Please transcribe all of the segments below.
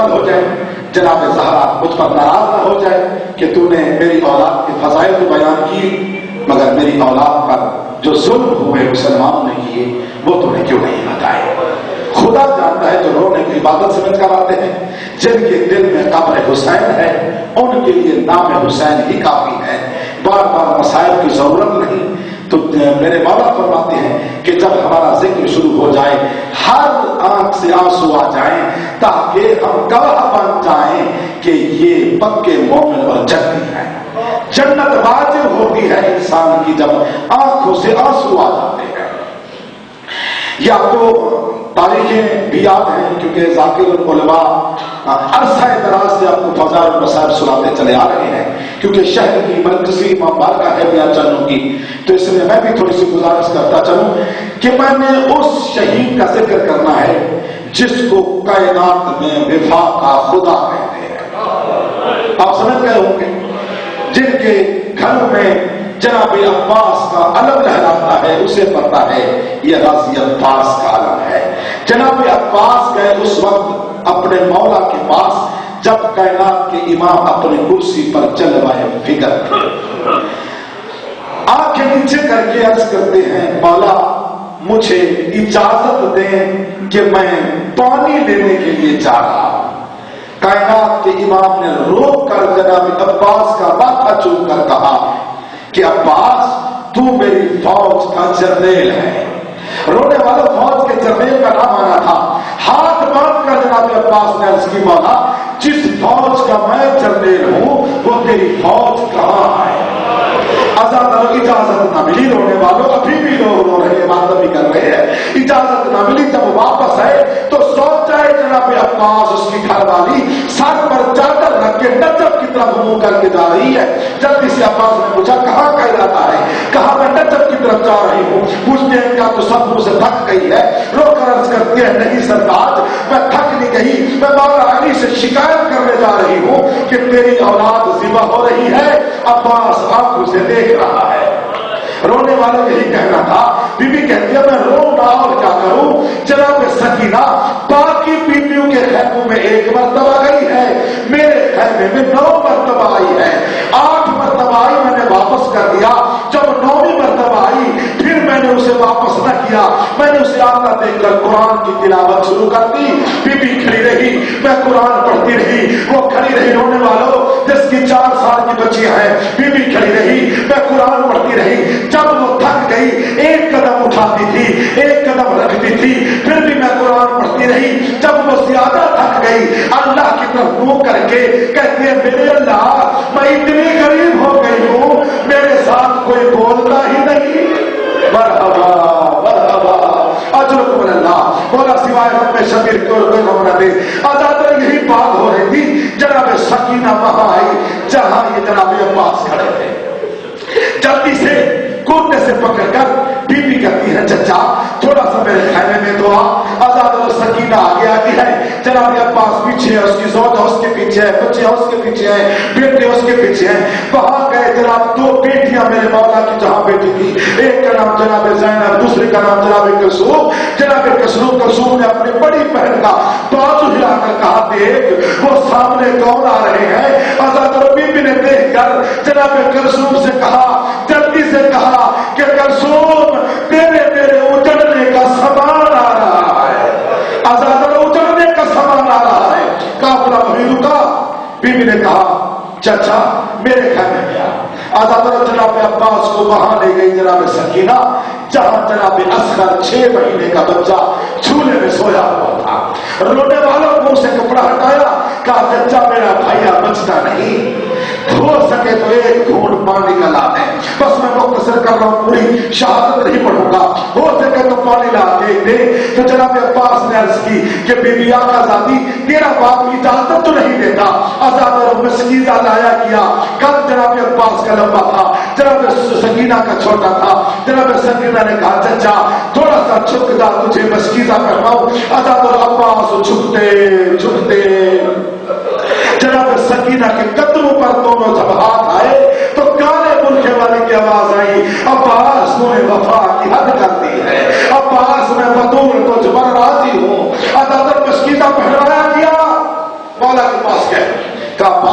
مکمل ہو جائے، جناب زہرا مجھ پر ناراض نہ ہو جائے کہ تو نے میری اولاد کے فضائل تو بیان کی، مگر میری اولاد پر جو ظلم ہوئے مسلمانوں نے کیے وہ تو نے کیوں نہیں بتائے؟ خدا جانتا ہے جو رونے کی عبادت سمجھ کر آتے ہیں، جن کے دل میں قبر حسین ہے ان کے لیے نام حسین ہی کافی ہے، بار بار مسائل کی ضرورت نہیں۔ تو میرے مولا فرماتے ہیں کہ جب ہمارا ذکر شروع ہو جائے ہر آنکھ سے آنسو آ جائیں تاکہ ہم گواہ بن جائیں کہ یہ پکے مومن اور جنتی ہیں۔ جنت واجب ہوتی ہے انسان کی جب آنکھوں سے آنسو آ جاتے ہیں۔ یہ آپ کو تاریخیں بھی یاد ہیں کیونکہ ذاکر العلماء عرصہ دراز سے آپ کو فضائل المصائب سناتے چلے آ رہے ہیں، کیونکہ شہر کی مرکزی مبارکہ ہے میاں چنوں کی، تو اس لیے میں بھی تھوڑی سی گزارش کرتا چلوں کہ میں نے اس شہید کا ذکر کرنا ہے جس کو کائنات میں وفا کا خدا کہتے ہیں۔ آپ سمجھ گئے ہوں گے، جن کے گھروں میں جناب عباس کا علم لہراتا ہے اسے پتا ہے یہ غازی عباس کا علم ہے۔ جناب عباس گئے اس وقت اپنے مولا کے پاس جب کائنات کے امام اپنی کرسی پر جلوائے فکر تھے، آنکھیں نیچے کر کے عرض کرتے ہیں مولا مجھے اجازت دیں کہ میں پانی لینے کے لیے جا رہا ہوں۔ کائنات کے امام نے روک کر جناب عباس کا ماتھا چوم کر کہا کہ عباس تو میری فوج کا جرنیل ہے۔ رونے والے فوج کے جرنیل کا نام آنا تھا۔ ہاتھ باندھ کر جناب عباس نے عرض کی مولا جس فوج کا میں جرنیل ہوں وہ تیری فوج کہاں ہے؟ آزاد اجازت نہ ملی، رونے والوں ابھی بھی لوگ رو رہے ہیں، بات بھی کر رہے ہیں، اجازت نہ ملی۔ جب واپس آئے تو سوچ جائے جناب عباس اس کی گھر والی سر پر چادر رکھ کے نجف کی طرف منہ کر کے جا رہی ہے۔ جلدی سے عباس نے پوچھا کہاں کا ارادہ ہے؟ کہا میں نجف کی طرف جا رہی ہوں۔ پوچھتے ہیں کیا تو سب سے تھک گئی ہے؟ رو کر عرض کرتی ہے نہیں سرتاج میں تھک نہیں گئی، میں مولا علی سے شکایت کرنے جا رہی ہوں کہ تیری اولاد ذبح ہو رہی ہے۔ عباس آنکھوں سے دیکھ رہا ہے۔ رونے والے یہی کہنا تھا، بی بی کہتی ہے میں رو نہ اور کیا کروں؟ جناب سکینہ باقی بیویوں کے خیموں میں 1 مرتبہ گئی ہے، میرے خیمے میں 9 مرتبہ آئی ہے، 8 مرتبہ آئی میں نے واپس کر دیا، جب 9ویں مرتبہ آئی پھر میں نے اسے واپس نہ کیا، میں نے اسے آتا دیکھ کر قرآن کی تلاوت شروع کر دی۔ بی بی کھڑی رہی، میں قرآن پڑھتی رہی، وہ کھڑی رہی۔ رونے والوں جس کی 4 سال کی بچی ہے، بی بی کھڑی رہی، میں قرآن پڑھتی رہی۔ جب وہ تھک گئی 1 قدم اٹھاتی تھی 1 قدم رکھتی تھی، پھر بھی میں قرآن پڑھتی رہی۔ جب وہ زیادہ تھک گئی اللہ کی طرف منہ کر کے کہتی ہے میرے اللہ میں اتنی غریب ہو گئی ہوں میرے ساتھ کوئی بولتا ہی نہیں۔ مرحبا مرحبا اجرکم اللہ، مولا سوائے رب شبیر کو کوئی نہ دے۔ آزاد یہی بات ہو رہی تھی، جناب سکینہ وہاں آئی جہاں یہ جناب عباس کھڑے تھے۔ جلدی سے کونے سے پکڑ کر بی بی کہتی ہے چچا تھوڑا سا میرے خیمے میں تو آ۔ آزاد اور سکینہ آگے آتی ہے، جناب عباس پیچھے ہے، اس کی زوجہ اس کے پیچھے ہے، بچے اس کے پیچھے ہیں، بیٹے اس کے پیچھے ہیں۔ وہاں گئے جناب 2 بیٹیاں میرے مولا کی جہاں بیٹی تھی، ایک کا نام جناب زینب، دوسرے کا نام جناب کلثوم۔ جناب کلثوم نے اپنی بڑی بہن کا بازو ہلا کر کہا دیکھ وہ سامنے کون آ رہے ہیں؟ آزاد اور بی بی نے دیکھ کر جناب کلثوم سے کہا، جلدی سے کہا کہ کلثوم تیرے اجڑنے کا سامان آ رہا ہے، آزاد اجڑنے کا سامان آ رہا ہے۔ قافلہ وہیں رکا، بی بی نے کہا چچا میرے خیمے میں آ۔ آزاد جناب عباس کو وہاں لے گئی جناب سکینہ جہاں جناب اصغر 6 مہینے کا بچہ جھولے میں سویا ہوا تھا۔ رونے والوں منہ سے کپڑا ہٹایا، کہا چچا میرا بھائیا بچتا نہیں، ہو سکے تو 1 گھونٹ پانی کا لا دیں۔ بس میں مختصر کر رہا ہوں، پوری شہادت نہیں پڑھوں گا، ہو سکے تو پانی لا دے۔ تو جناب عباس نے عرض کی کہ بی بی آزادی تیرا باپ اجازت تو نہیں دیتا۔ آزاد اور مسکینہ لایا کیا، کل جناب عباس کا لمبا تھا، جناب سکینہ کا چھوٹا تھا۔ جناب سکینہ نے کہا چچا تھوڑا سا چھک جا تجھے مسکینہ کرواؤں۔ آزاد اور عباس چھکتے جناب سکینہ کے قدموں پر دونوں جب ہاتھ آئے تو کالے برقعے والے کی آواز آئی، عباس تو نے وفا کی حد کر دی ہے، عباس میں بطور تجھ پر راضی ہوں۔ عدالت مسکینہ پہنایا کیا،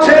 6